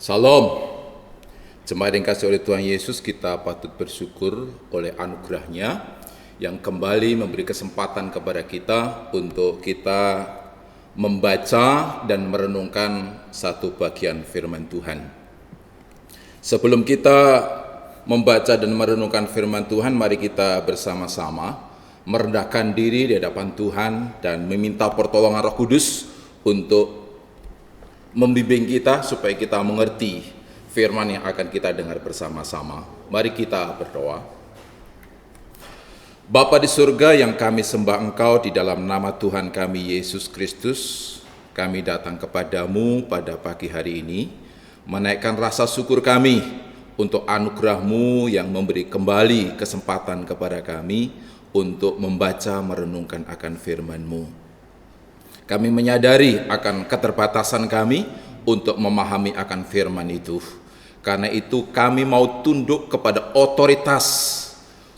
Salam. Jemaat yang kasih oleh Tuhan Yesus, kita patut bersyukur oleh anugerah-Nya yang kembali memberi kesempatan kepada kita untuk kita membaca dan merenungkan satu bagian firman Tuhan. Sebelum kita membaca dan merenungkan firman Tuhan, mari kita bersama-sama merendahkan diri di hadapan Tuhan dan meminta pertolongan Roh Kudus untuk membimbing kita supaya kita mengerti firman yang akan kita dengar bersama-sama. Mari kita berdoa. Bapa di surga yang kami sembah Engkau, di dalam nama Tuhan kami Yesus Kristus, kami datang kepadamu pada pagi hari ini, menaikkan rasa syukur kami untuk anugerah-Mu yang memberi kembali kesempatan kepada kami untuk membaca merenungkan akan firman-Mu. Kami menyadari akan keterbatasan kami untuk memahami akan firman itu. Karena itu kami mau tunduk kepada otoritas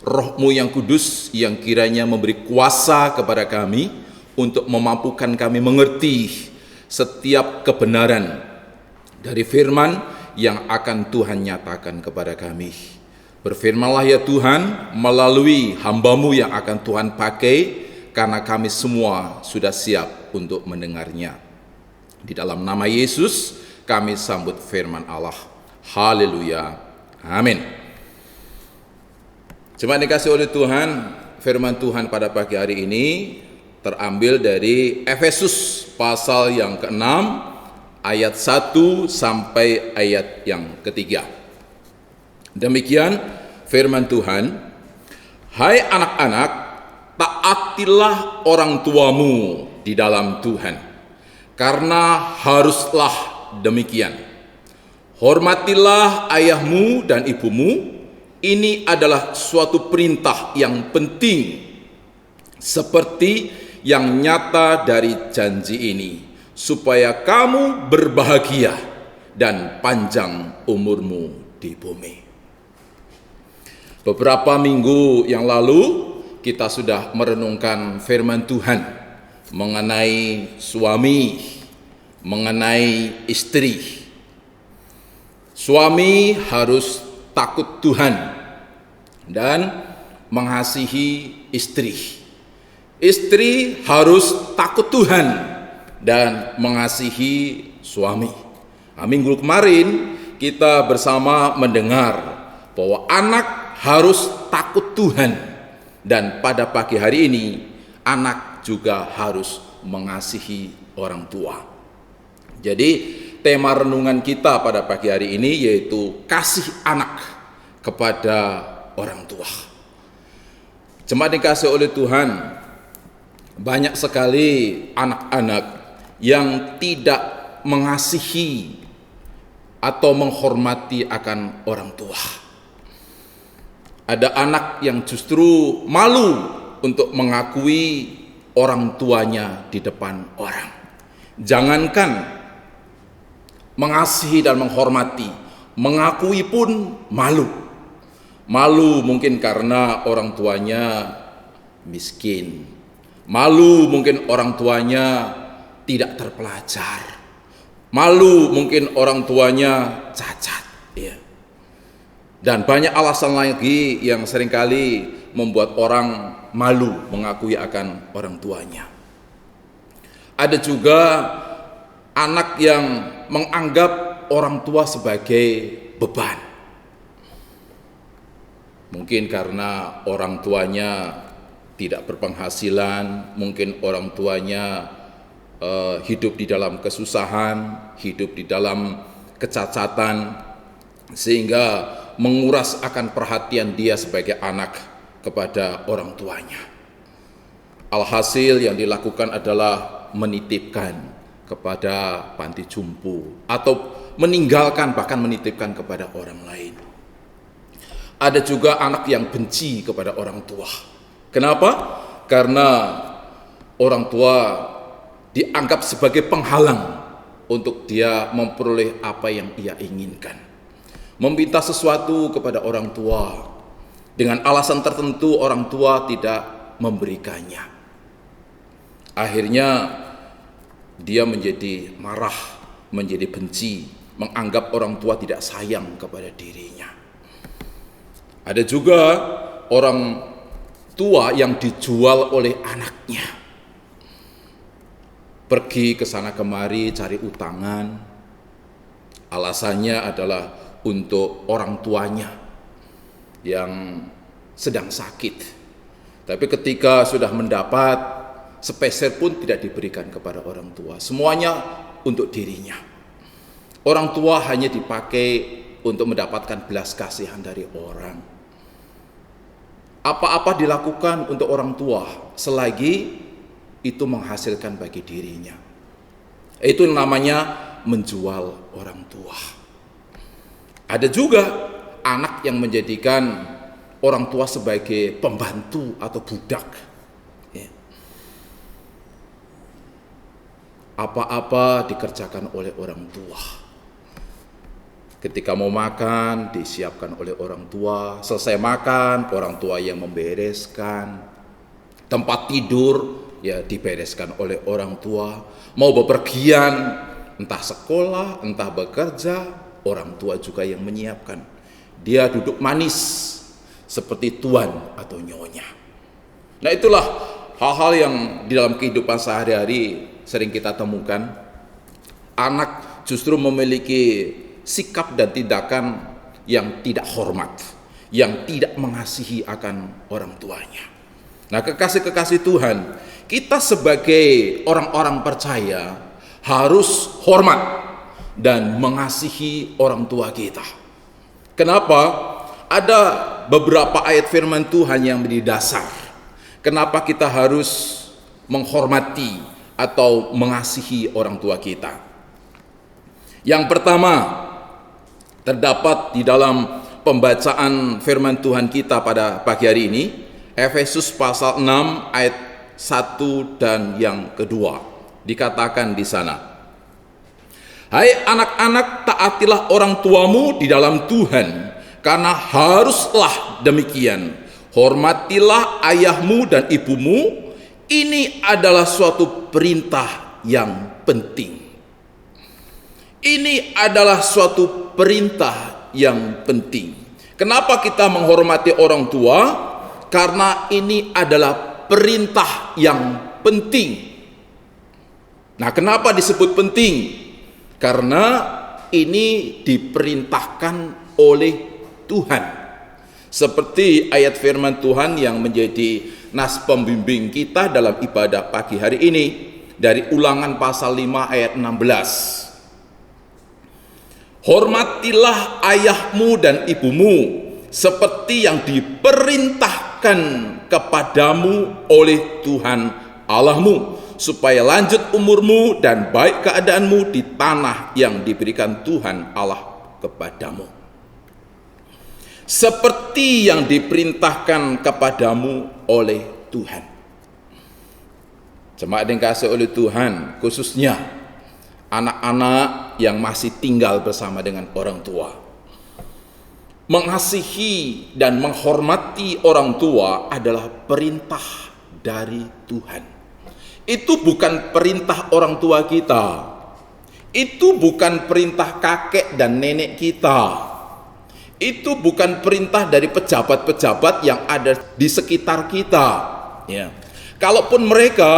Roh-Mu yang kudus yang kiranya memberi kuasa kepada kami untuk memampukan kami mengerti setiap kebenaran dari firman yang akan Tuhan nyatakan kepada kami. Berfirmanlah ya Tuhan melalui hamba-Mu yang akan Tuhan pakai, karena kami semua sudah siap untuk mendengarnya. Di dalam nama Yesus kami sambut firman Allah. Haleluya. Amin. Jemaat dikasih oleh Tuhan, firman Tuhan pada pagi hari ini terambil dari Efesus pasal yang ke-6 ayat 1 sampai ayat yang ke-3. Demikian firman Tuhan, hai anak-anak, taatilah orang tuamu di dalam Tuhan, karena haruslah demikian. Hormatilah ayahmu dan ibumu, ini adalah suatu perintah yang penting, seperti yang nyata dari janji ini, supaya kamu berbahagia dan panjang umurmu di bumi. Beberapa minggu yang lalu kita sudah merenungkan firman Tuhan mengenai suami, mengenai istri. Suami harus takut Tuhan dan mengasihi istri. Istri harus takut Tuhan dan mengasihi suami. Nah, minggu kemarin kita bersama mendengar bahwa anak harus takut Tuhan, dan pada pagi hari ini anak juga harus mengasihi orang tua. Jadi tema renungan kita pada pagi hari ini yaitu kasih anak kepada orang tua. Jemaat dikasih oleh Tuhan, banyak sekali anak-anak yang tidak mengasihi atau menghormati akan orang tua. Ada anak yang justru malu untuk mengakui orang tuanya di depan orang. Jangankan mengasihi dan menghormati, mengakui pun malu. Malu mungkin karena orang tuanya miskin. Malu mungkin orang tuanya tidak terpelajar. Malu mungkin orang tuanya cacat. Ya. Dan banyak alasan lagi yang seringkali membuat orang malu mengakui akan orang tuanya. Ada juga anak yang menganggap orang tua sebagai beban. Mungkin karena orang tuanya tidak berpenghasilan, mungkin orang tuanya hidup di dalam kesusahan, hidup di dalam kecacatan, sehingga menguras akan perhatian dia sebagai anak kepada orang tuanya. Alhasil yang dilakukan adalah menitipkan kepada panti jompo atau meninggalkan, bahkan menitipkan kepada orang lain. Ada juga anak yang benci kepada orang tua. Kenapa? Karena orang tua dianggap sebagai penghalang untuk dia memperoleh apa yang ia inginkan. Meminta sesuatu kepada orang tua dengan alasan tertentu, orang tua tidak memberikannya. Akhirnya dia menjadi marah, menjadi benci, menganggap orang tua tidak sayang kepada dirinya. Ada juga orang tua yang dijual oleh anaknya. Pergi ke sana kemari cari utangan. Alasannya adalah untuk orang tuanya yang sedang sakit. Tapi ketika sudah mendapat, sepeser pun tidak diberikan kepada orang tua. Semuanya untuk dirinya. Orang tua hanya dipakai untuk mendapatkan belas kasihan dari orang. Apa-apa dilakukan untuk orang tua selagi itu menghasilkan bagi dirinya. Itu namanya menjual orang tua. Ada juga anak yang menjadikan orang tua sebagai pembantu atau budak. Apa-apa dikerjakan oleh orang tua. Ketika mau makan, disiapkan oleh orang tua. Selesai makan, orang tua yang membereskan. Tempat tidur, ya dibereskan oleh orang tua. Mau bepergian, entah sekolah, entah bekerja, orang tua juga yang menyiapkan. Dia duduk manis, seperti tuan atau nyonya. Nah itulah hal-hal yang di dalam kehidupan sehari-hari sering kita temukan. Anak justru memiliki sikap dan tindakan yang tidak hormat, yang tidak mengasihi akan orang tuanya. Nah, kekasih-kekasih Tuhan, kita sebagai orang-orang percaya harus hormat dan mengasihi orang tua kita. Kenapa? Ada beberapa ayat firman Tuhan yang menjadi dasar. Kenapa kita harus menghormati atau mengasihi orang tua kita? Yang pertama, terdapat di dalam pembacaan firman Tuhan kita pada pagi hari ini, Efesus pasal 6 ayat 1 dan yang kedua. Dikatakan di sana, "Hai anak-anak, taatilah orang tuamu di dalam Tuhan, karena haruslah demikian. Hormatilah ayahmu dan ibumu, ini adalah suatu perintah yang penting." Ini adalah suatu perintah yang penting. Kenapa kita menghormati orang tua? Karena ini adalah perintah yang penting. Nah, kenapa disebut penting? Karena ini diperintahkan oleh Tuhan. Seperti ayat firman Tuhan yang menjadi nas pembimbing kita dalam ibadah pagi hari ini dari Ulangan pasal 5 ayat 16. Hormatilah ayahmu dan ibumu seperti yang diperintahkan kepadamu oleh Tuhan Allahmu, supaya lanjut umurmu dan baik keadaanmu di tanah yang diberikan Tuhan Allah kepadamu. Seperti yang diperintahkan kepadamu oleh Tuhan. Jemaat yang dikasihi oleh Tuhan, khususnya anak-anak yang masih tinggal bersama dengan orang tua. Mengasihi dan menghormati orang tua adalah perintah dari Tuhan. Itu bukan perintah orang tua kita. Itu bukan perintah kakek dan nenek kita. Itu bukan perintah dari pejabat-pejabat yang ada di sekitar kita. Ya. Kalaupun mereka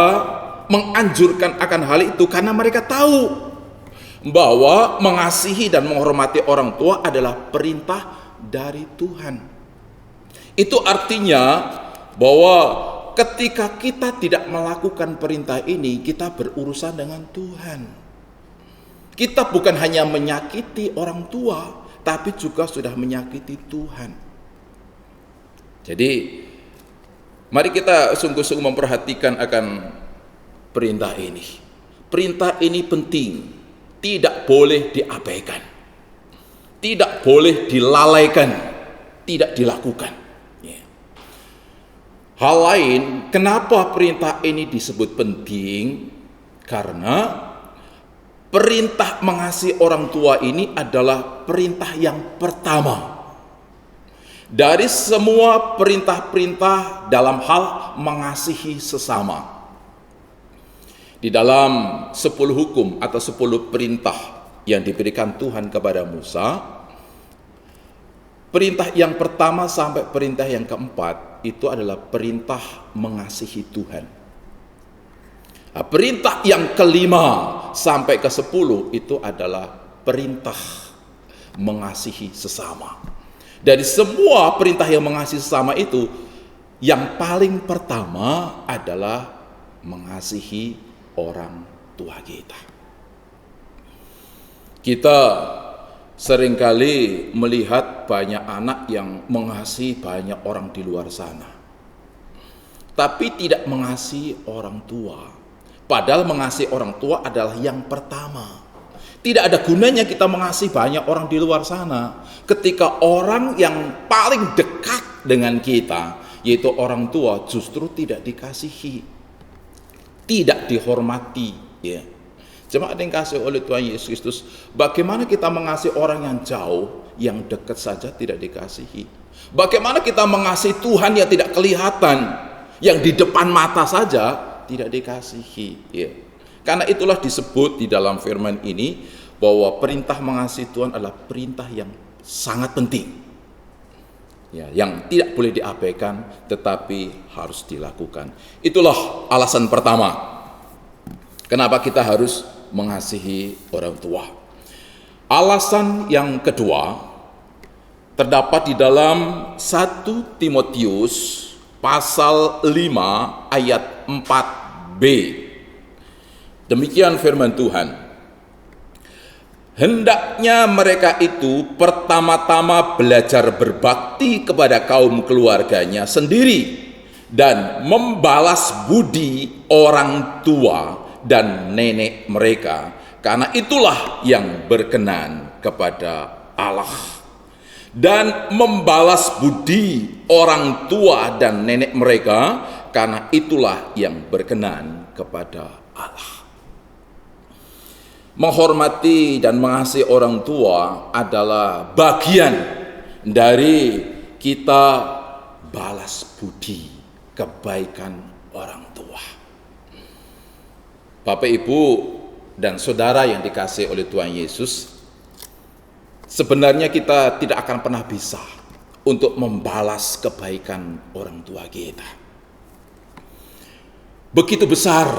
menganjurkan akan hal itu karena mereka tahu bahwa mengasihi dan menghormati orang tua adalah perintah dari Tuhan. Itu artinya bahwa ketika kita tidak melakukan perintah ini, kita berurusan dengan Tuhan. Kita bukan hanya menyakiti orang tua, tapi juga sudah menyakiti Tuhan. Jadi, mari kita sungguh-sungguh memperhatikan akan perintah ini. Perintah ini penting, tidak boleh diabaikan, tidak boleh dilalaikan, tidak dilakukan. Hal lain, kenapa perintah ini disebut penting? Karena perintah mengasihi orang tua ini adalah perintah yang pertama dari semua perintah-perintah dalam hal mengasihi sesama. Di dalam 10 hukum atau 10 perintah yang diberikan Tuhan kepada Musa, perintah yang pertama sampai perintah yang keempat itu adalah perintah mengasihi Tuhan. Nah, perintah yang kelima sampai ke 10 itu adalah perintah mengasihi sesama. Dari semua perintah yang mengasihi sesama itu, yang paling pertama adalah mengasihi orang tua kita. Kita seringkali melihat banyak anak yang mengasihi banyak orang di luar sana, tapi tidak mengasihi orang tua. Padahal mengasihi orang tua adalah yang pertama. Tidak ada gunanya kita mengasihi banyak orang di luar sana ketika orang yang paling dekat dengan kita, yaitu orang tua, justru tidak dikasihi, tidak dihormati. Ya. Jemaat yang kasih oleh Tuhan Yesus Kristus, bagaimana kita mengasihi orang yang jauh, yang dekat saja tidak dikasihi? Bagaimana kita mengasihi Tuhan yang tidak kelihatan, yang di depan mata saja tidak dikasihi? Ya. Karena itulah disebut di dalam firman ini bahwa perintah mengasihi Tuhan adalah perintah yang sangat penting, ya, yang tidak boleh diabaikan tetapi harus dilakukan. Itulah alasan pertama kenapa kita harus mengasihi orang tua. Alasan yang kedua terdapat di dalam 1 Timotius pasal 5 ayat 4b. Demikian firman Tuhan. Hendaknya mereka itu pertama-tama belajar berbakti kepada kaum keluarganya sendiri dan membalas budi orang tua dan nenek mereka, karena itulah yang berkenan kepada Allah. Dan membalas budi orang tua dan nenek mereka, karena itulah yang berkenan kepada Allah. Menghormati dan mengasihi orang tua adalah bagian dari kita balas budi kebaikan orang tua. Bapak, Ibu, dan saudara yang dikasihi oleh Tuhan Yesus, sebenarnya kita tidak akan pernah bisa untuk membalas kebaikan orang tua kita. Begitu besar,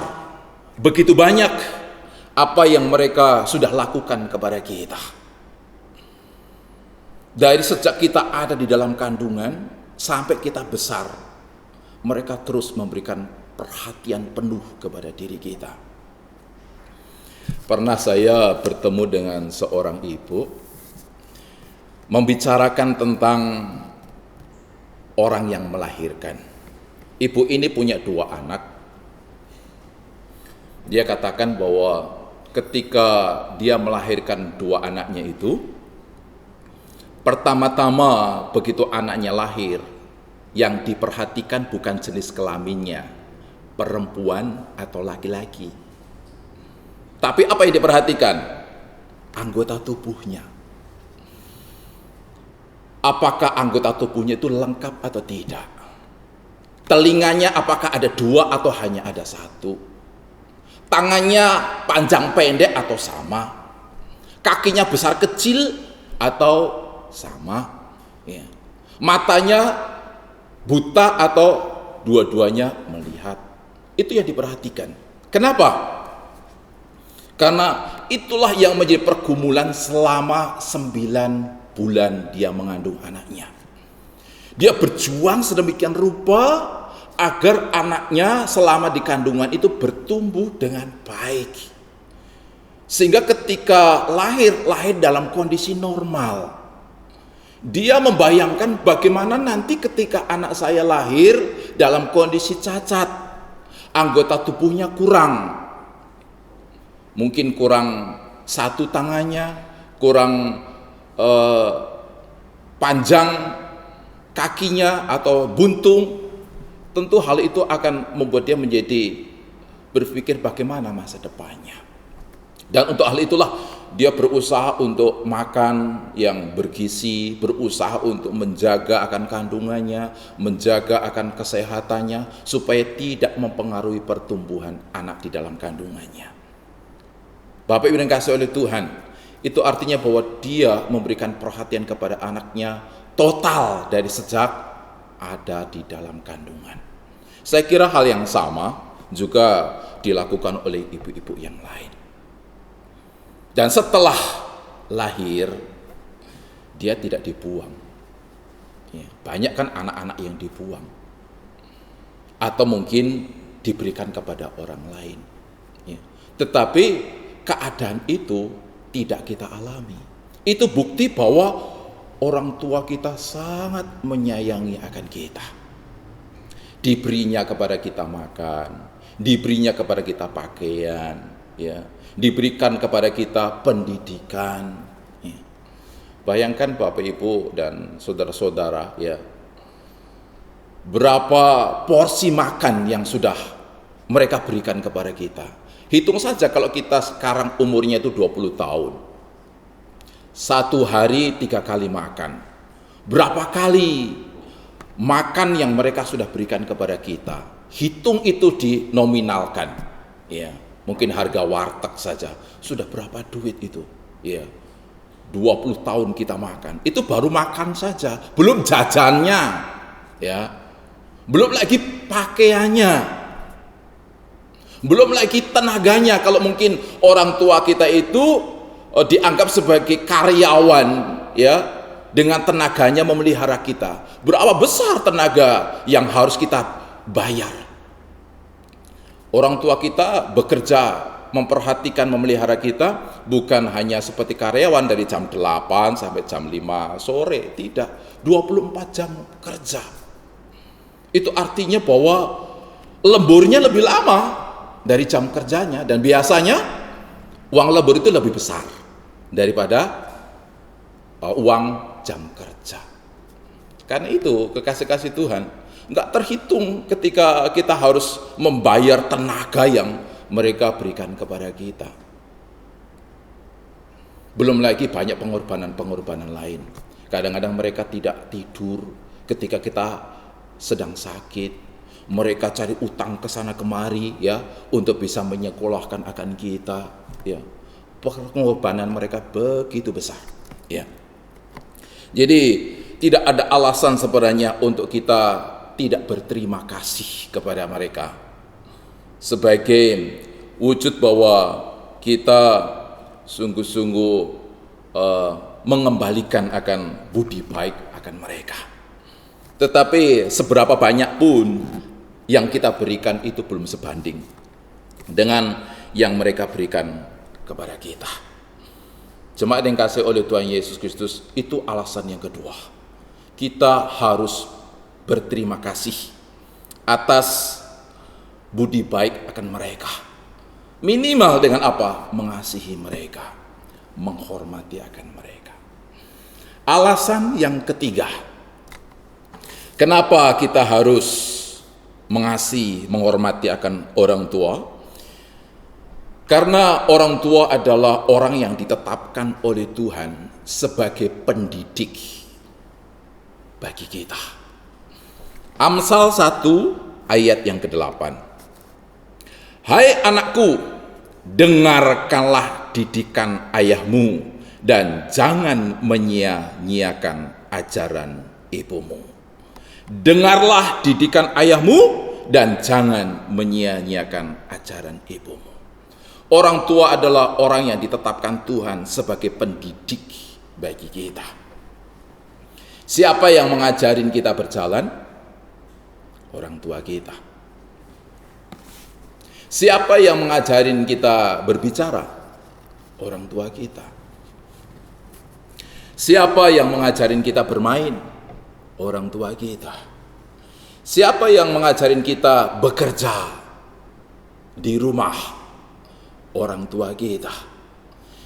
begitu banyak apa yang mereka sudah lakukan kepada kita. Dari sejak kita ada di dalam kandungan sampai kita besar, mereka terus memberikan perhatian penuh kepada diri kita. Pernah saya bertemu dengan seorang ibu membicarakan tentang orang yang melahirkan. Ibu ini punya 2 anak. Dia katakan bahwa ketika dia melahirkan 2 anaknya itu, pertama-tama begitu anaknya lahir, yang diperhatikan bukan jenis kelaminnya, perempuan atau laki-laki. Tapi apa yang diperhatikan? Anggota tubuhnya. Apakah anggota tubuhnya itu lengkap atau tidak? Telinganya apakah ada 2 atau hanya ada 1? Tangannya panjang pendek atau sama? Kakinya besar kecil atau sama? Ya. Matanya buta atau dua-duanya melihat? Itu yang diperhatikan. Kenapa? Karena itulah yang menjadi pergumulan selama 9 bulan dia mengandung anaknya. Dia berjuang sedemikian rupa agar anaknya selama di kandungan itu bertumbuh dengan baik. Sehingga ketika lahir dalam kondisi normal. Dia membayangkan bagaimana nanti ketika anak saya lahir dalam kondisi cacat, anggota tubuhnya kurang. Mungkin kurang 1 tangannya, kurang panjang kakinya atau buntung. Tentu hal itu akan membuat dia menjadi berpikir bagaimana masa depannya. Dan untuk hal itulah dia berusaha untuk makan yang bergizi, berusaha untuk menjaga akan kandungannya, menjaga akan kesehatannya, supaya tidak mempengaruhi pertumbuhan anak di dalam kandungannya. Bapak Ibu yang dikasihi oleh Tuhan, itu artinya bahwa dia memberikan perhatian kepada anaknya total dari sejak ada di dalam kandungan. Saya kira hal yang sama juga dilakukan oleh ibu-ibu yang lain. Dan setelah lahir, dia tidak dibuang. Ya, banyak kan anak-anak yang dibuang. Atau mungkin diberikan kepada orang lain. Ya. Tetapi keadaan itu tidak kita alami. Itu bukti bahwa orang tua kita sangat menyayangi akan kita. Diberinya kepada kita makan, diberinya kepada kita pakaian, ya, diberikan kepada kita pendidikan. Ya. Bayangkan Bapak Ibu dan saudara-saudara, ya, berapa porsi makan yang sudah mereka berikan kepada kita. Hitung saja kalau kita sekarang umurnya itu 20 tahun. Satu hari 3 kali makan. Berapa kali makan yang mereka sudah berikan kepada kita? Hitung itu dinominalkan. Ya, mungkin harga warteg saja sudah berapa duit itu? Ya. 20 tahun kita makan. Itu baru makan saja, belum jajannya. Ya. Belum lagi pakaiannya. Belum lagi tenaganya. Kalau mungkin orang tua kita itu dianggap sebagai karyawan, ya, dengan tenaganya memelihara kita. Berapa besar tenaga yang harus kita bayar? Orang tua kita bekerja memperhatikan memelihara kita bukan hanya seperti karyawan dari jam 8 sampai jam 5 sore, tidak, 24 jam kerja. Itu artinya bahwa lemburnya lebih lama dari jam kerjanya, dan biasanya uang lembur itu lebih besar daripada uang jam kerja. Karena itu kekasih-kasih Tuhan, nggak terhitung ketika kita harus membayar tenaga yang mereka berikan kepada kita. Belum lagi banyak pengorbanan-pengorbanan lain. Kadang-kadang mereka tidak tidur ketika kita sedang sakit. Mereka cari utang ke sana kemari, ya, untuk bisa menyekolahkan akan kita, ya. Pengorbanan mereka begitu besar, ya. Jadi tidak ada alasan sebenarnya untuk kita tidak berterima kasih kepada mereka. Sebagai wujud bahwa kita sungguh-sungguh mengembalikan akan budi baik akan mereka. Tetapi seberapa banyak pun yang kita berikan itu belum sebanding dengan yang mereka berikan kepada kita. Jemaat yang kasih oleh Tuhan Yesus Kristus, itu alasan yang kedua. Kita harus berterima kasih atas budi baik akan mereka. Minimal dengan apa? Mengasihi mereka, menghormati akan mereka. Alasan yang ketiga, kenapa kita harus mengasihi, menghormati akan orang tua? Karena orang tua adalah orang yang ditetapkan oleh Tuhan sebagai pendidik bagi kita. Amsal 1 ayat yang ke-8. Hai anakku, dengarkanlah didikan ayahmu dan jangan menyia-nyiakan ajaran ibumu. Dengarlah didikan ayahmu dan jangan menyia-nyiakan ajaran ibumu. Orang tua adalah orang yang ditetapkan Tuhan sebagai pendidik bagi kita. Siapa yang mengajarin kita berjalan? Orang tua kita. Siapa yang mengajarin kita berbicara? Orang tua kita. Siapa yang mengajarin kita bermain? Orang tua kita. Siapa yang mengajarin kita bekerja di rumah? Orang tua kita.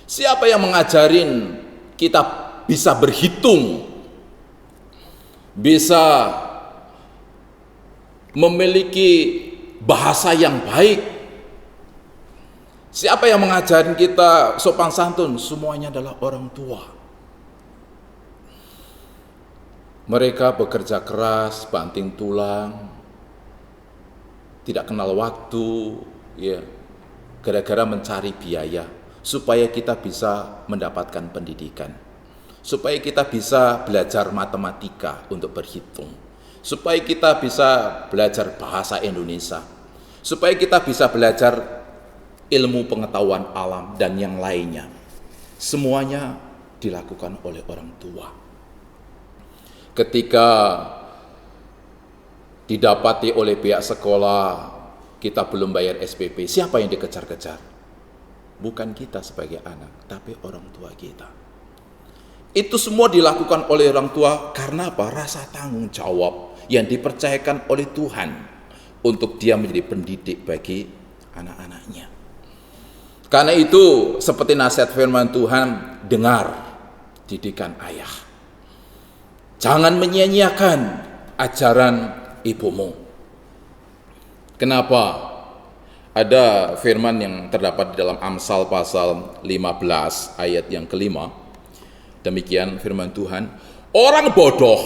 Siapa yang mengajarin kita bisa berhitung, bisa memiliki bahasa yang baik? Siapa yang mengajarin kita sopan santun? Semuanya adalah orang tua. Mereka bekerja keras, banting tulang, tidak kenal waktu, ya, gara-gara mencari biaya supaya kita bisa mendapatkan pendidikan, supaya kita bisa belajar matematika untuk berhitung, supaya kita bisa belajar bahasa Indonesia, supaya kita bisa belajar ilmu pengetahuan alam dan yang lainnya. Semuanya dilakukan oleh orang tua. Ketika didapati oleh pihak sekolah kita belum bayar SPP, siapa yang dikejar-kejar? Bukan kita sebagai anak, tapi orang tua kita. Itu semua dilakukan oleh orang tua karena apa? Rasa tanggung jawab yang dipercayakan oleh Tuhan untuk dia menjadi pendidik bagi anak-anaknya. Karena itu, seperti nasihat firman Tuhan, dengar didikan ayah. Jangan menyia-nyiakan ajaran ibumu. Kenapa? Ada firman yang terdapat di dalam Amsal pasal 15 ayat yang kelima. Demikian firman Tuhan, orang bodoh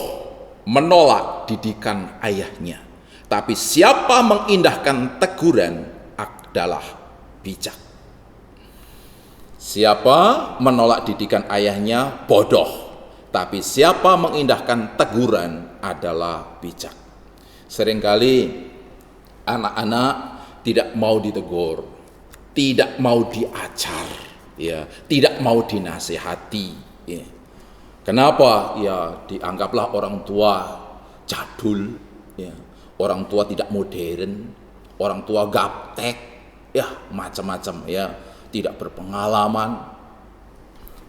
menolak didikan ayahnya, tapi siapa mengindahkan teguran adalah bijak. Siapa menolak didikan ayahnya bodoh, tapi siapa mengindahkan teguran adalah bijak. Seringkali anak-anak tidak mau ditegur, tidak mau diajar, ya, tidak mau dinasihati. Ya. Kenapa? Ya, dianggaplah orang tua jadul, ya, orang tua tidak modern, orang tua gaptek, ya macam-macam, ya, tidak berpengalaman.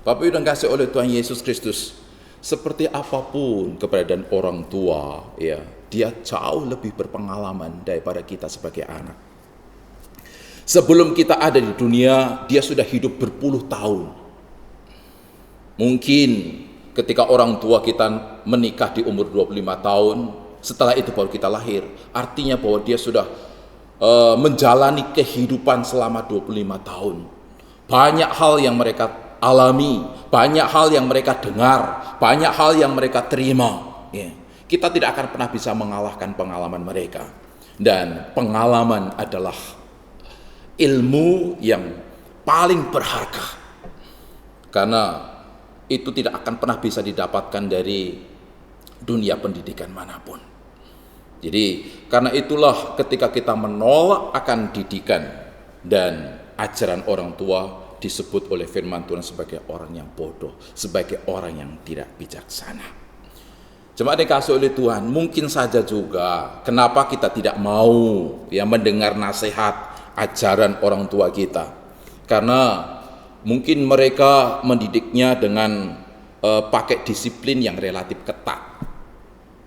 Bapak Ibu yang kasih oleh Tuhan Yesus Kristus, seperti apapun keberadaan orang tua, ya, dia jauh lebih berpengalaman daripada kita sebagai anak. Sebelum kita ada di dunia, dia sudah hidup berpuluh tahun. Mungkin ketika orang tua kita menikah di umur 25 tahun, setelah itu baru kita lahir. Artinya bahwa dia sudah menjalani kehidupan selama 25 tahun. Banyak hal yang mereka alami, banyak hal yang mereka dengar, banyak hal yang mereka terima. Ya. Kita tidak akan pernah bisa mengalahkan pengalaman mereka. Dan pengalaman adalah ilmu yang paling berharga. Karena itu tidak akan pernah bisa didapatkan dari dunia pendidikan manapun. Jadi karena itulah ketika kita menolak akan didikan dan ajaran orang tua, disebut oleh firman Tuhan sebagai orang yang bodoh, sebagai orang yang tidak bijaksana. Jemaat dikasihi oleh Tuhan, mungkin saja juga kenapa kita tidak mau ya mendengar nasihat ajaran orang tua kita, karena mungkin mereka mendidiknya dengan pakai disiplin yang relatif ketat.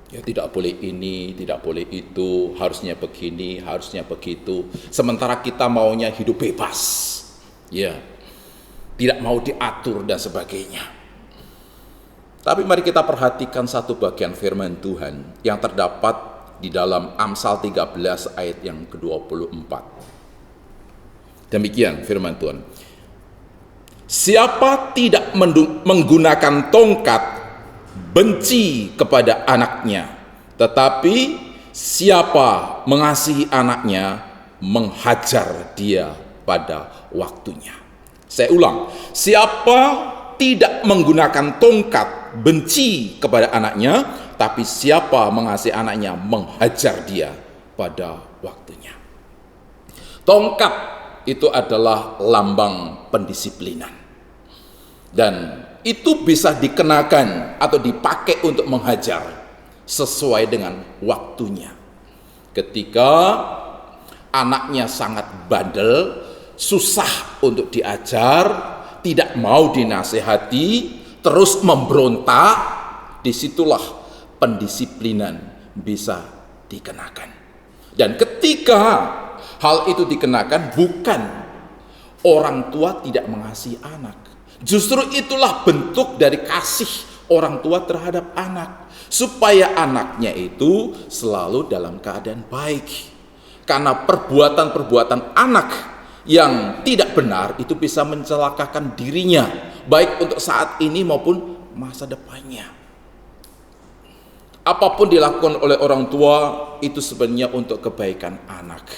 Ya, tidak boleh ini, tidak boleh itu, harusnya begini, harusnya begitu. Sementara kita maunya hidup bebas, ya, tidak mau diatur dan sebagainya. Tapi mari kita perhatikan satu bagian firman Tuhan yang terdapat di dalam Amsal 13 ayat yang ke-24. Demikian firman Tuhan. Siapa tidak menggunakan tongkat benci kepada anaknya, tetapi siapa mengasihi anaknya menghajar dia pada waktunya. Saya ulang, siapa tidak menggunakan tongkat benci kepada anaknya, tapi siapa mengasihi anaknya menghajar dia pada waktunya. Tongkat itu adalah lambang pendisiplinan, dan itu bisa dikenakan atau dipakai untuk menghajar sesuai dengan waktunya. Ketika anaknya sangat bandel, susah untuk diajar, tidak mau dinasehati, terus memberontak, disitulah pendisiplinan bisa dikenakan. Dan ketika hal itu dikenakan, bukan orang tua tidak mengasihi anak, justru itulah bentuk dari kasih orang tua terhadap anak, supaya anaknya itu selalu dalam keadaan baik. Karena perbuatan-perbuatan anak yang tidak benar itu bisa mencelakakan dirinya, baik untuk saat ini maupun masa depannya. Apapun dilakukan oleh orang tua itu sebenarnya untuk kebaikan anak.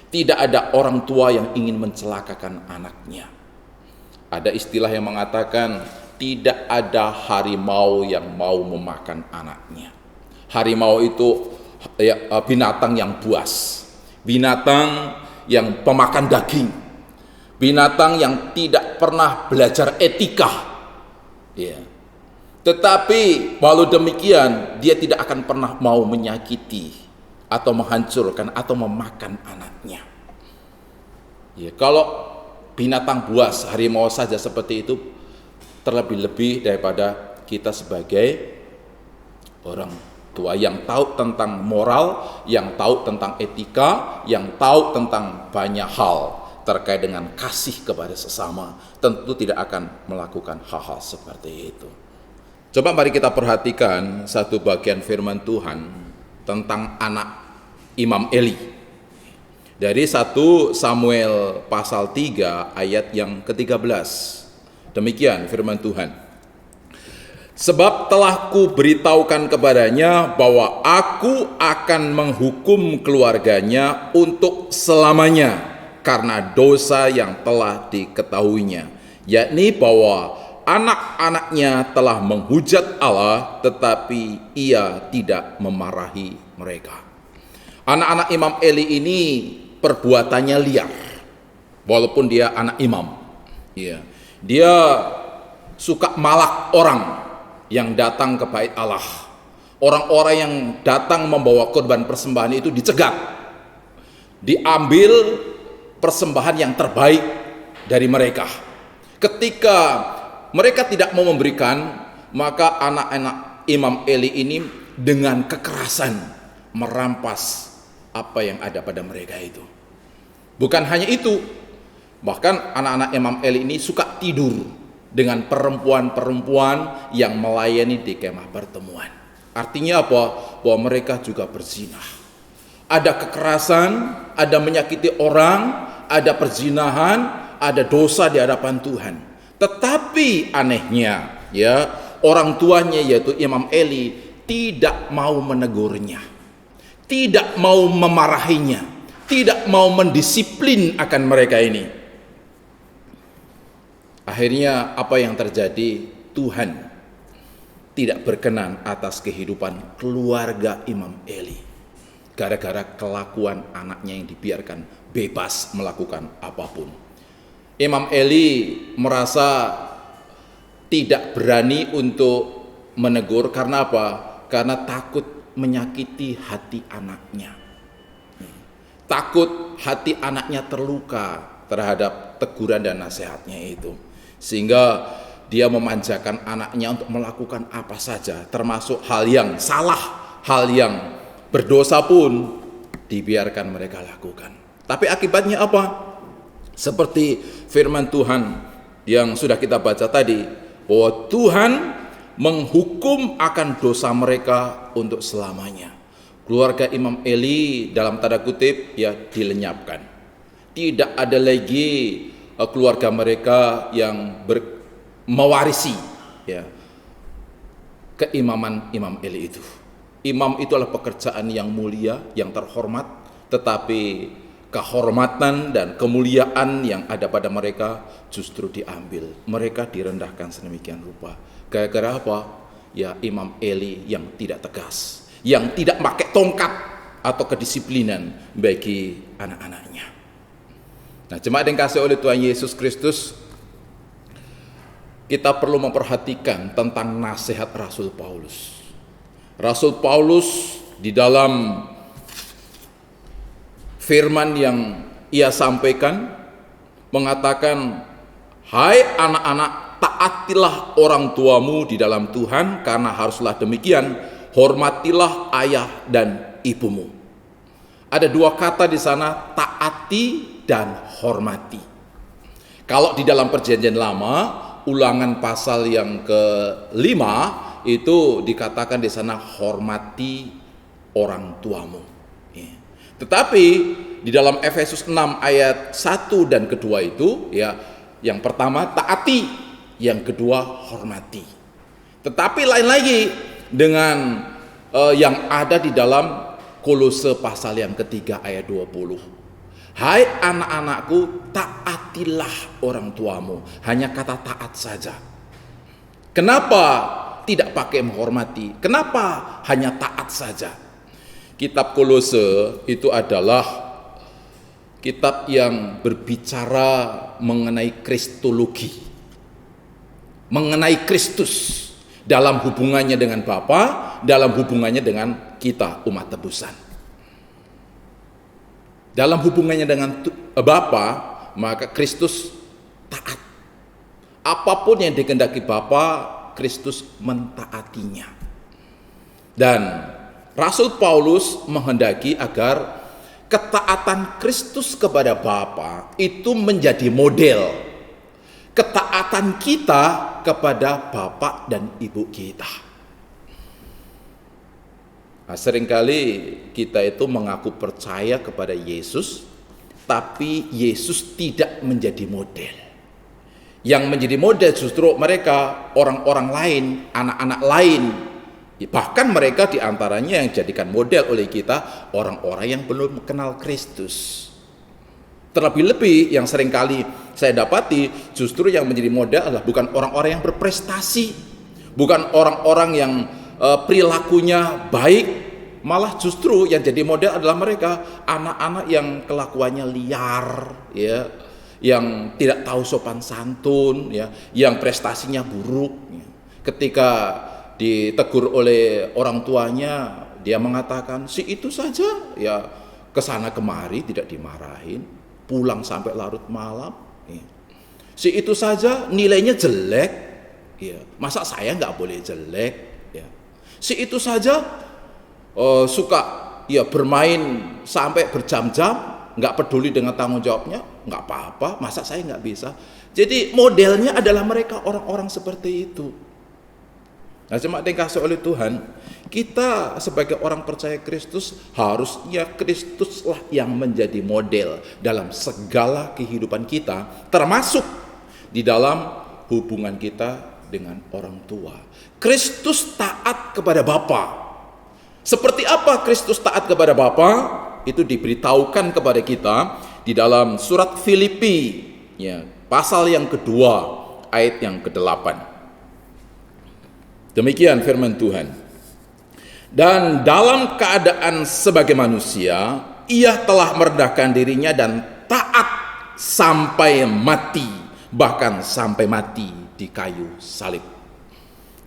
Tidak ada orang tua yang ingin mencelakakan anaknya. Ada istilah yang mengatakan tidak ada harimau yang mau memakan anaknya. Harimau itu binatang yang buas, binatang yang pemakan daging, binatang yang tidak pernah belajar etika. Ya. Tetapi walau demikian, dia tidak akan pernah mau menyakiti atau menghancurkan atau memakan anaknya. Ya, kalau binatang buas, harimau saja seperti itu, terlebih-lebih daripada kita sebagai orang tua yang tahu tentang moral, yang tahu tentang etika, yang tahu tentang banyak hal terkait dengan kasih kepada sesama, tentu tidak akan melakukan hal-hal seperti itu. Coba mari kita perhatikan satu bagian firman Tuhan tentang anak Imam Eli. Dari 1 Samuel pasal 3 ayat yang ke-13. Demikian firman Tuhan. Sebab telah kuberitahukan kepadanya bahwa aku akan menghukum keluarganya untuk selamanya karena dosa yang telah diketahuinya, yakni bahwa anak-anaknya telah menghujat Allah tetapi ia tidak memarahi mereka. Anak-anak Imam Eli ini perbuatannya liar, walaupun dia anak imam. Ya. Dia suka malak orang yang datang ke bait Allah. Orang-orang yang datang membawa korban persembahan itu dicegat, diambil persembahan yang terbaik dari mereka. Ketika mereka tidak mau memberikan, maka anak-anak Imam Eli ini dengan kekerasan merampas apa yang ada pada mereka itu. Bukan hanya itu, bahkan anak-anak Imam Eli ini suka tidur dengan perempuan-perempuan yang melayani di kemah pertemuan. Artinya apa? Bahwa mereka juga berzina. Ada kekerasan, ada menyakiti orang, ada perzinahan, ada dosa di hadapan Tuhan. Tetapi anehnya, ya, orang tuanya yaitu Imam Eli tidak mau menegurnya, tidak mau memarahinya, tidak mau mendisiplin akan mereka ini. Akhirnya apa yang terjadi? Tuhan tidak berkenan atas kehidupan keluarga Imam Eli gara-gara kelakuan anaknya yang dibiarkan bebas melakukan apapun. Imam Eli merasa tidak berani untuk menegur karena apa? Karena takut menyakiti hati anaknya. Takut hati anaknya terluka terhadap teguran dan nasihatnya itu. Sehingga dia memanjakan anaknya untuk melakukan apa saja, termasuk hal yang salah, hal yang berdosa pun dibiarkan mereka lakukan. Tapi akibatnya apa? Seperti firman Tuhan yang sudah kita baca tadi, bahwa Tuhan menghukum akan dosa mereka untuk selamanya. Keluarga Imam Eli dalam tanda kutip ya dilenyapkan. Tidak ada lagi keluarga mereka yang mewarisi ya keimaman Imam Eli itu. Imam itu adalah pekerjaan yang mulia, yang terhormat, tetapi kehormatan dan kemuliaan yang ada pada mereka justru diambil. Mereka direndahkan sedemikian rupa. Gara-gara apa? Ya Imam Eli yang tidak tegas, yang tidak pakai tongkat atau kedisiplinan bagi anak-anaknya. Nah, jemaat yang kasih oleh Tuhan Yesus Kristus, kita perlu memperhatikan tentang nasihat Rasul Paulus. Rasul Paulus di dalam firman yang ia sampaikan mengatakan, "Hai anak-anak, taatilah orang tuamu di dalam Tuhan, karena haruslah demikian, hormatilah ayah dan ibumu." Ada dua kata di sana, taati dan hormati. Kalau di dalam perjanjian lama, Ulangan pasal yang ke-5 itu dikatakan di sana, hormati orang tuamu. Ya. Tetapi di dalam Efesus 6 ayat 1 dan kedua itu ya, yang pertama taati, yang kedua hormati. Tetapi lain lagi dengan yang ada di dalam Kolose pasal yang ketiga ayat 20. Hai anak-anakku, taatilah orang tuamu. Hanya kata taat saja. Kenapa tidak pakai menghormati? Kenapa hanya taat saja? Kitab Kolose itu adalah kitab yang berbicara mengenai kristologi, mengenai Kristus dalam hubungannya dengan Bapa, dalam hubungannya dengan kita umat tebusan. Dalam hubungannya dengan Bapa, maka Kristus taat. Apapun yang dikehendaki Bapa, Kristus mentaatinya. Dan Rasul Paulus menghendaki agar ketaatan Kristus kepada Bapa itu menjadi model ketaatan kita kepada Bapak dan Ibu kita. Nah, seringkali kita itu mengaku percaya kepada Yesus, tapi Yesus tidak menjadi model. Yang menjadi model justru mereka, orang-orang lain, anak-anak lain. Bahkan mereka diantaranya yang dijadikan model oleh kita, orang-orang yang belum kenal Kristus. Terlebih-lebih yang seringkali saya dapati, justru yang menjadi model adalah bukan orang-orang yang berprestasi, bukan orang-orang yang perilakunya baik, malah justru yang jadi model adalah mereka anak-anak yang kelakuannya liar, ya, yang tidak tahu sopan santun, ya, yang prestasinya buruk. Ya. Ketika ditegur oleh orang tuanya, dia mengatakan si itu saja, ya, kesana kemari tidak dimarahin, pulang sampai larut malam. Ya. Si itu saja nilainya jelek, ya, masa saya nggak boleh jelek? Ya. Si itu saja suka ya bermain sampai berjam-jam, nggak peduli dengan tanggung jawabnya, nggak apa-apa, masa saya nggak bisa? Jadi modelnya adalah mereka orang-orang seperti itu. Nah, cuma dikasih oleh Tuhan, kita sebagai orang percaya Kristus, harusnya Kristuslah yang menjadi model dalam segala kehidupan kita, termasuk di dalam hubungan kita dengan orang tua. Kristus taat kepada Bapa. Seperti apa Kristus taat kepada Bapa? Itu diberitahukan kepada kita di dalam surat Filipi, ya, pasal yang kedua, ayat yang ke-8. Demikian firman Tuhan. Dan dalam keadaan sebagai manusia, ia telah merendahkan dirinya dan taat sampai mati, bahkan sampai mati di kayu salib.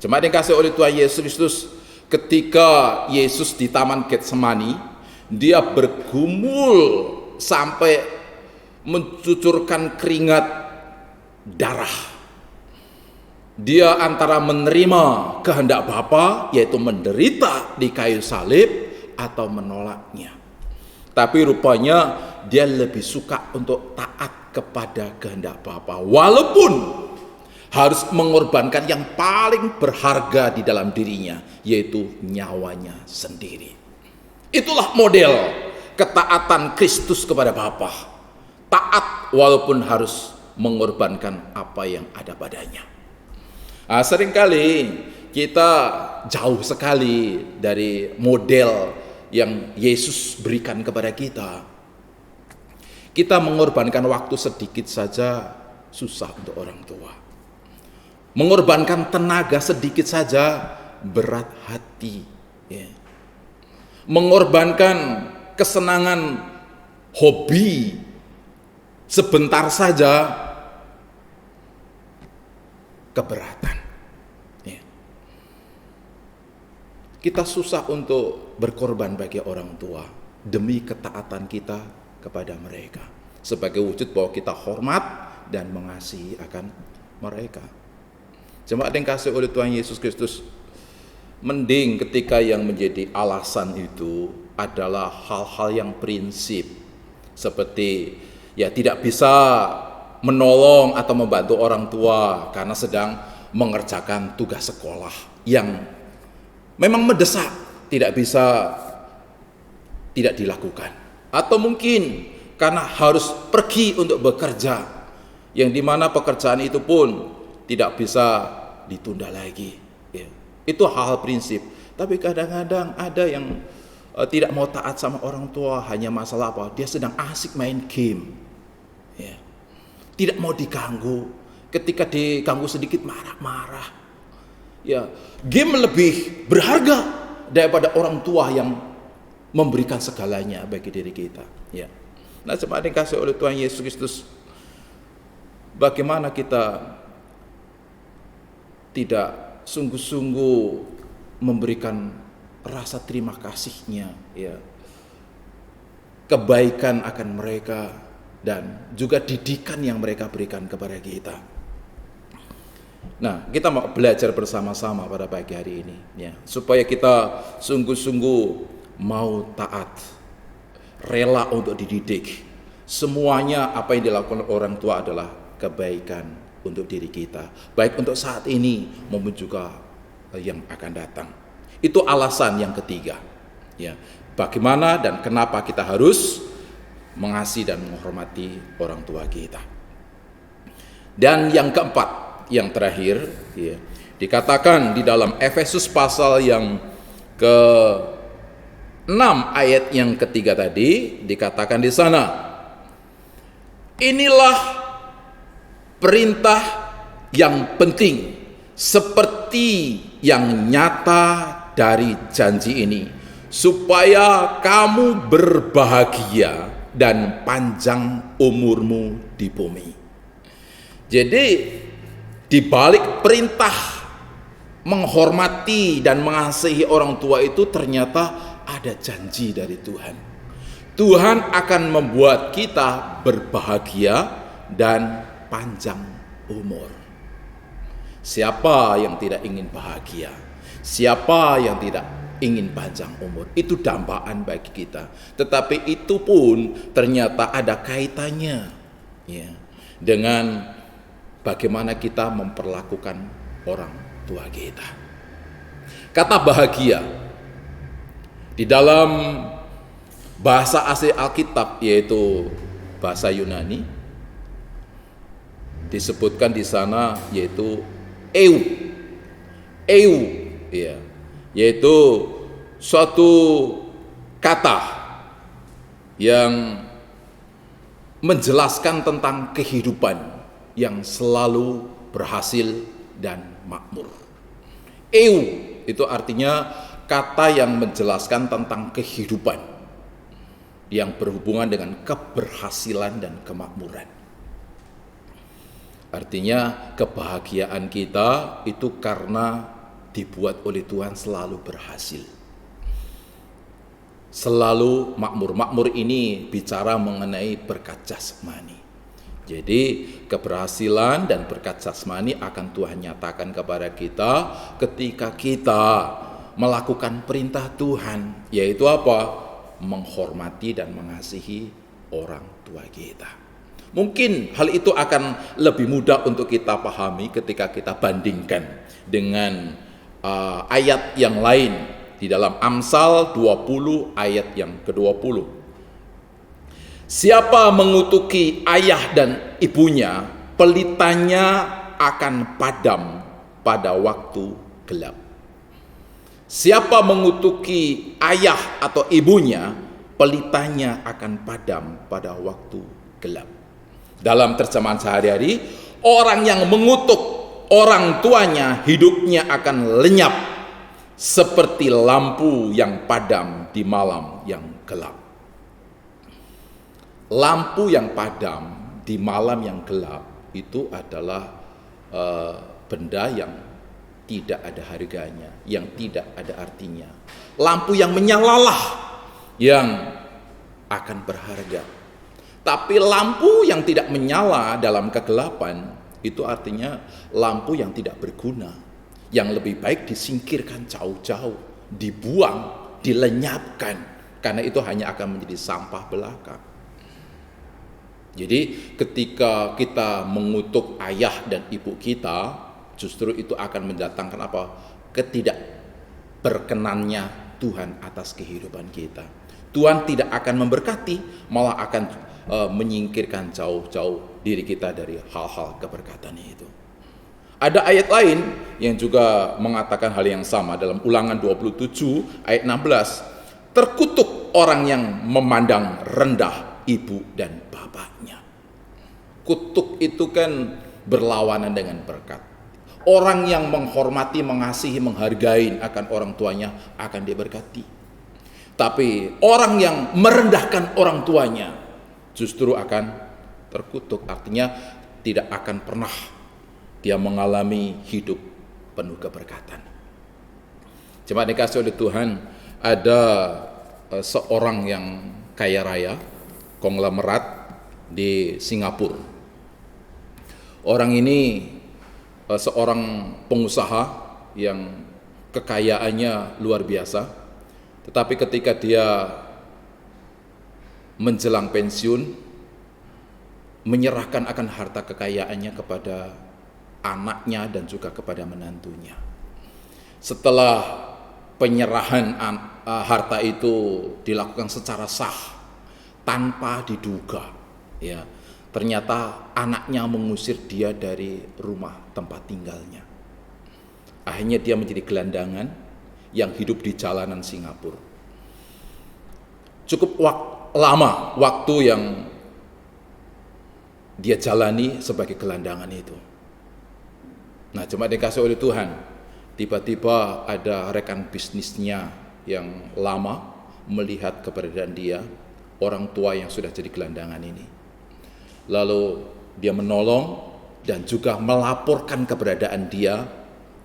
Jemaat yang kasih oleh Tuhan Yesus Kristus, ketika Yesus di Taman Getsemani, dia bergumul sampai mencucurkan keringat darah. Dia antara menerima kehendak Bapa, yaitu menderita di kayu salib, atau menolaknya. Tapi rupanya dia lebih suka untuk taat kepada kehendak Bapa, walaupun harus mengorbankan yang paling berharga di dalam dirinya, yaitu nyawanya sendiri. Itulah model ketaatan Kristus kepada Bapa. Taat walaupun harus mengorbankan apa yang ada padanya. Nah, seringkali kita jauh sekali dari model yang Yesus berikan kepada kita. Kita mengorbankan waktu sedikit saja susah untuk orang tua. Mengorbankan tenaga sedikit saja berat hati. Ya. Mengorbankan kesenangan hobi sebentar saja keberatan. Ya. Kita susah untuk berkorban bagi orang tua demi ketaatan kita kepada mereka, sebagai wujud bahwa kita hormat dan mengasihi akan mereka. Jemaat yang kasih oleh Tuhan Yesus Kristus, mending ketika yang menjadi alasan itu adalah hal-hal yang prinsip, seperti ya tidak bisa menolong atau membantu orang tua karena sedang mengerjakan tugas sekolah yang memang mendesak, tidak bisa tidak dilakukan. Atau mungkin karena harus pergi untuk bekerja, yang dimana pekerjaan itu pun tidak bisa ditunda lagi. Ya. Itu hal-hal prinsip. Tapi kadang-kadang ada yang tidak mau taat sama orang tua hanya masalah apa? Dia sedang asik main game. Ya. Tidak mau diganggu. Ketika diganggu sedikit marah-marah. Ya, game lebih berharga daripada orang tua yang memberikan segalanya bagi diri kita. Ya. Nah, jemaat yang dikasihi oleh Tuhan Yesus Kristus, bagaimana kita tidak sungguh-sungguh memberikan rasa terima kasihnya, ya, kebaikan akan mereka dan juga didikan yang mereka berikan kepada kita. Nah, kita mau belajar bersama-sama pada pagi hari ini, ya, supaya kita sungguh-sungguh mau taat, rela untuk dididik. Semuanya apa yang dilakukan orang tua adalah kebaikan untuk diri kita, baik untuk saat ini maupun juga yang akan datang. Itu alasan yang ketiga, ya, bagaimana dan kenapa kita harus mengasihi dan menghormati orang tua kita. Dan yang keempat, yang terakhir, ya, dikatakan di dalam Efesus pasal yang ke-6 ayat yang ketiga tadi, dikatakan di sana, inilah perintah yang penting seperti yang nyata dari janji ini, supaya kamu berbahagia dan panjang umurmu di bumi. Jadi di balik perintah menghormati dan mengasihi orang tua itu ternyata ada janji dari Tuhan. Tuhan akan membuat kita berbahagia dan panjang umur. Siapa yang tidak ingin bahagia? Siapa yang tidak ingin panjang umur? Itu dambaan bagi kita. Tetapi itu pun ternyata ada kaitannya, ya, dengan bagaimana kita memperlakukan orang tua kita. Kata bahagia di dalam bahasa asli Alkitab, yaitu bahasa Yunani, disebutkan di sana yaitu eu, ya, yaitu suatu kata yang menjelaskan tentang kehidupan yang selalu berhasil dan makmur. Eu itu artinya kata yang menjelaskan tentang kehidupan yang berhubungan dengan keberhasilan dan kemakmuran. Artinya kebahagiaan kita itu karena dibuat oleh Tuhan selalu berhasil, selalu makmur. Makmur ini bicara mengenai berkat jasmani. Jadi keberhasilan dan berkat jasmani akan Tuhan nyatakan kepada kita ketika kita melakukan perintah Tuhan, yaitu apa? Menghormati dan mengasihi orang tua kita. Mungkin hal itu akan lebih mudah untuk kita pahami ketika kita bandingkan dengan ayat yang lain di dalam Amsal 20 ayat yang ke-20. Siapa mengutuki ayah dan ibunya, pelitanya akan padam pada waktu gelap. Siapa mengutuki ayah atau ibunya, pelitanya akan padam pada waktu gelap. Dalam terjemahan sehari-hari, orang yang mengutuk orang tuanya, hidupnya akan lenyap seperti lampu yang padam di malam yang gelap. Lampu yang padam di malam yang gelap itu adalah benda yang tidak ada harganya, yang tidak ada artinya. Lampu yang menyalalah yang akan berharga. Tapi lampu yang tidak menyala dalam kegelapan itu artinya lampu yang tidak berguna, yang lebih baik disingkirkan jauh-jauh, dibuang, dilenyapkan, karena itu hanya akan menjadi sampah belaka. Jadi ketika kita mengutuk ayah dan ibu kita, justru itu akan mendatangkan apa? Ketidakberkenannya Tuhan atas kehidupan kita. Tuhan tidak akan memberkati, malah akan menyingkirkan jauh-jauh diri kita dari hal-hal keberkatan itu. Ada ayat lain yang juga mengatakan hal yang sama dalam Ulangan 27 ayat 16. Terkutuk orang yang memandang rendah ibu dan bapaknya. Kutuk itu kan berlawanan dengan berkat. Orang yang menghormati, mengasihi, menghargai akan orang tuanya akan diberkati. Tapi orang yang merendahkan orang tuanya justru akan terkutuk. Artinya tidak akan pernah dia mengalami hidup penuh keberkatan. Jemaat dikasih oleh Tuhan, ada seorang yang kaya raya, konglomerat di Singapura. Orang ini seorang pengusaha yang kekayaannya luar biasa, tetapi ketika dia menjelang pensiun, menyerahkan akan harta kekayaannya kepada anaknya dan juga kepada menantunya. Setelah penyerahan harta itu dilakukan secara sah, tanpa diduga, ya, ternyata anaknya mengusir dia dari rumah tempat tinggalnya. Akhirnya dia menjadi gelandangan yang hidup di jalanan Singapura. Cukup lama waktu yang dia jalani sebagai gelandangan itu. Nah, jemaat dikasih oleh Tuhan, tiba-tiba ada rekan bisnisnya yang lama melihat keberadaan dia, orang tua yang sudah jadi gelandangan ini. Lalu dia menolong dan juga melaporkan keberadaan dia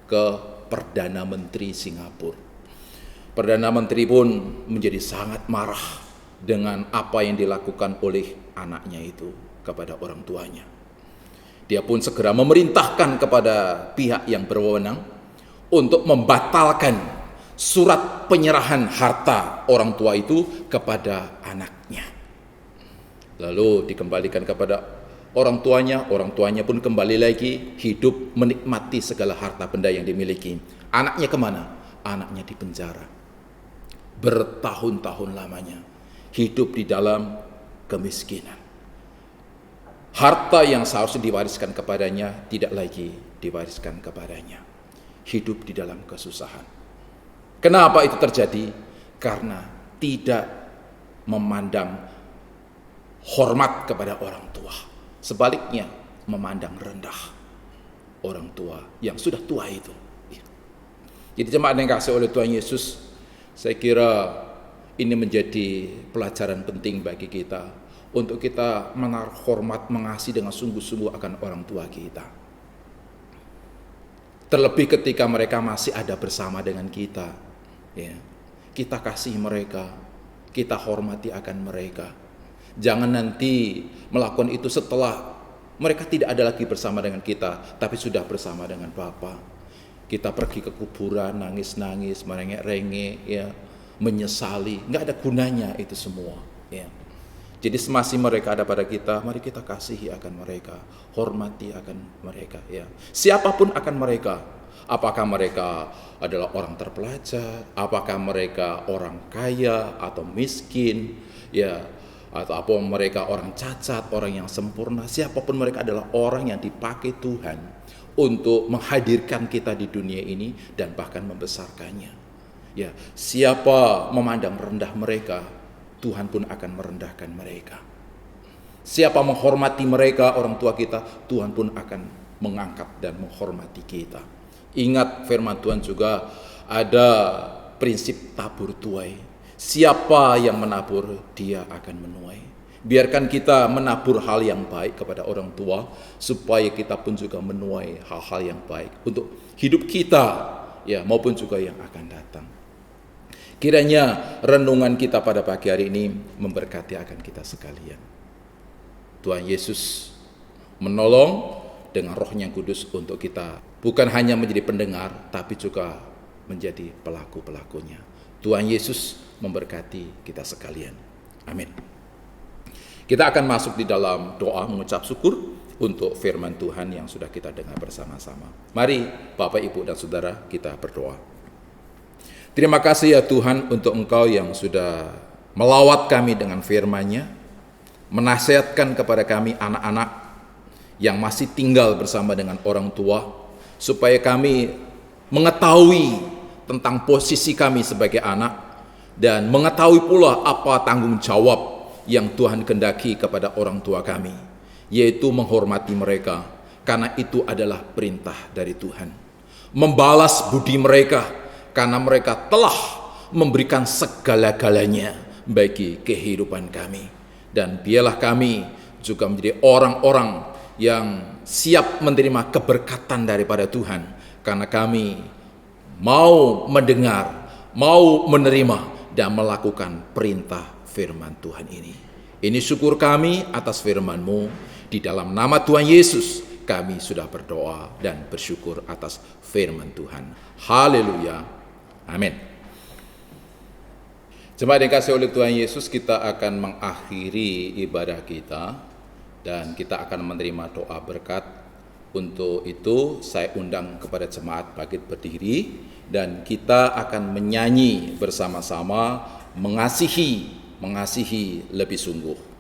ke Perdana Menteri Singapura. Perdana Menteri pun menjadi sangat marah dengan apa yang dilakukan oleh anaknya itu kepada orang tuanya. Dia pun segera memerintahkan kepada pihak yang berwenang untuk membatalkan surat penyerahan harta orang tua itu kepada anaknya. Lalu dikembalikan kepada orang tuanya pun kembali lagi hidup menikmati segala harta benda yang dimiliki. Anaknya kemana? Anaknya di penjara. Bertahun-tahun lamanya hidup di dalam kemiskinan. Harta yang seharusnya diwariskan kepadanya tidak lagi diwariskan kepadanya. Hidup di dalam kesusahan. Kenapa itu terjadi? Karena tidak memandang hormat kepada orang tua. Sebaliknya memandang rendah orang tua yang sudah tua itu. Jadi jemaat yang kasih oleh Tuhan Yesus, saya kira ini menjadi pelajaran penting bagi kita untuk kita menaruh hormat, mengasihi dengan sungguh-sungguh akan orang tua kita. Terlebih ketika mereka masih ada bersama dengan kita, ya. Kita kasih mereka, kita hormati akan mereka. Jangan nanti melakukan itu setelah mereka tidak ada lagi bersama dengan kita, tapi sudah bersama dengan Bapa. Kita pergi ke kuburan, nangis-nangis, merengek-rengek, ya, menyesali, nggak ada gunanya itu semua, ya. Jadi semasa mereka ada pada kita, mari kita kasihi akan mereka, hormati akan mereka, ya. Siapapun akan mereka, apakah mereka adalah orang terpelajar, apakah mereka orang kaya atau miskin, ya, atau apa mereka orang cacat, orang yang sempurna, siapapun mereka adalah orang yang dipakai Tuhan untuk menghadirkan kita di dunia ini dan bahkan membesarkannya. Ya, siapa memandang rendah mereka, Tuhan pun akan merendahkan mereka. Siapa menghormati mereka, orang tua kita, Tuhan pun akan mengangkat dan menghormati kita. Ingat firman Tuhan juga ada prinsip tabur tuai. Siapa yang menabur, dia akan menuai. Biarkan kita menabur hal yang baik kepada orang tua, supaya kita pun juga menuai hal-hal yang baik untuk hidup kita, ya, maupun juga yang akan datang. Kiranya renungan kita pada pagi hari ini memberkati akan kita sekalian. Tuhan Yesus menolong dengan Roh-Nya Kudus untuk kita bukan hanya menjadi pendengar, tapi juga menjadi pelaku-pelakunya. Tuhan Yesus memberkati kita sekalian. Amin. Kita akan masuk di dalam doa mengucap syukur untuk firman Tuhan yang sudah kita dengar bersama-sama. Mari Bapak, Ibu, dan Saudara, kita berdoa. Terima kasih ya Tuhan untuk Engkau yang sudah melawat kami dengan firman-Nya, menasihatkan kepada kami anak-anak yang masih tinggal bersama dengan orang tua, supaya kami mengetahui tentang posisi kami sebagai anak, dan mengetahui pula apa tanggung jawab yang Tuhan kehendaki kepada orang tua kami, yaitu menghormati mereka, karena itu adalah perintah dari Tuhan. Membalas budi mereka, karena mereka telah memberikan segala-galanya bagi kehidupan kami. Dan biarlah kami juga menjadi orang-orang yang siap menerima keberkatan daripada Tuhan, karena kami mau mendengar, mau menerima, dan melakukan perintah firman Tuhan ini. Ini syukur kami atas firman-Mu. Di dalam nama Tuhan Yesus kami sudah berdoa dan bersyukur atas firman Tuhan. Haleluya. Amin. Jemaat yang dikasihi oleh Tuhan Yesus, kita akan mengakhiri ibadah kita dan kita akan menerima doa berkat. Untuk itu saya undang kepada jemaat bangkit berdiri dan kita akan menyanyi bersama-sama mengasihi lebih sungguh.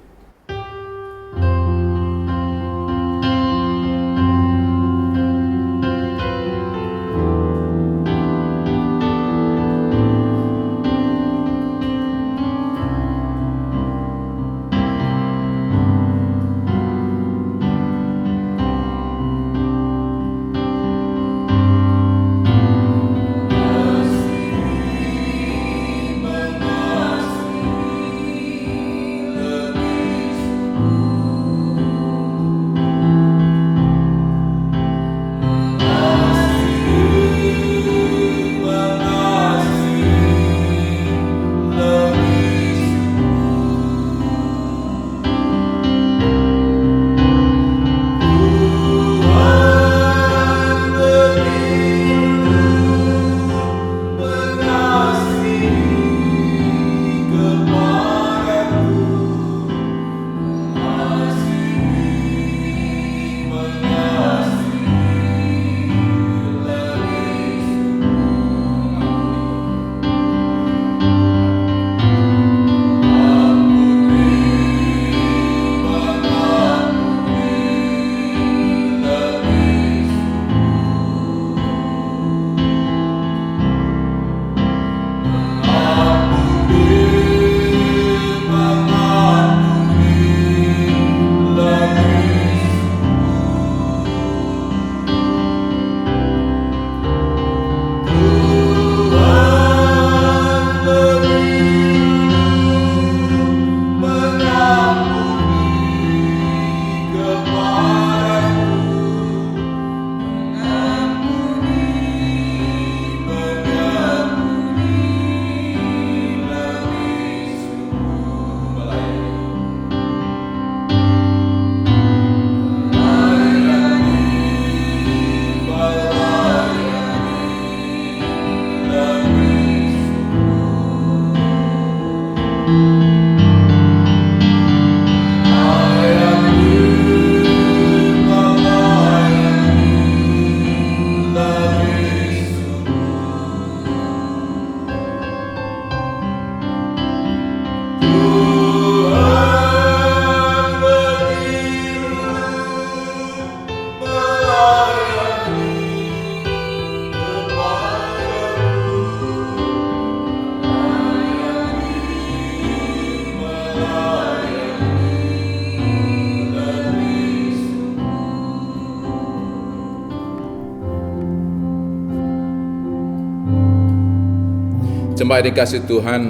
Jemaat dikasih Tuhan,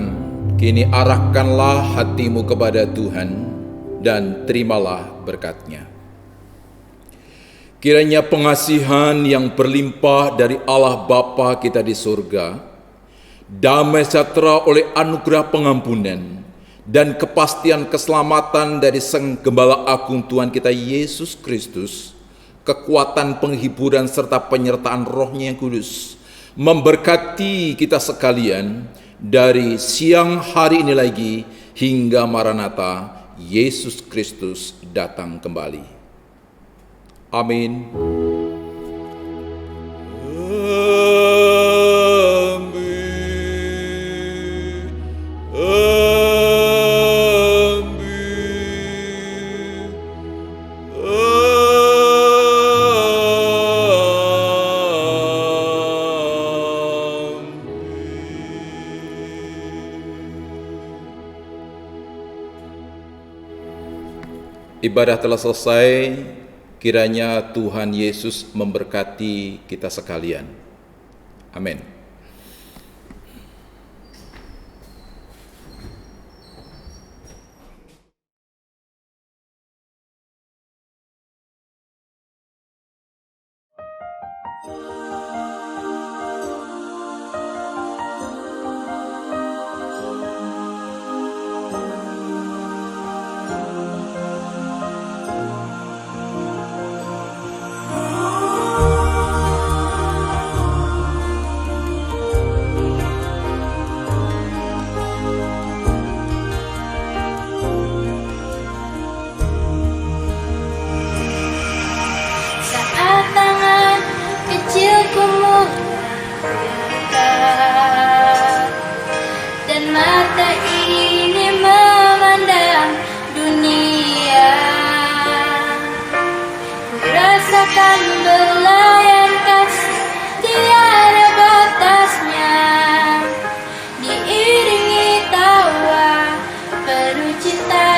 kini arahkanlah hatimu kepada Tuhan dan terimalah berkat-Nya. Kiranya pengasihan yang berlimpah dari Allah Bapa kita di surga, damai sejahtera oleh anugerah pengampunan, dan kepastian keselamatan dari Sang Gembala Agung Tuhan kita Yesus Kristus, kekuatan penghiburan serta penyertaan Roh-Nya yang kudus, memberkati kita sekalian dari siang hari ini lagi hingga Maranatha Yesus Kristus datang kembali. Amin. Ibadah telah selesai, kiranya Tuhan Yesus memberkati kita sekalian. Amin. Saat tangan kecilku membuka dan mata ini memandang dunia, ku rasakan belayan kasih tiada batasnya, diiringi tawa penuh cinta.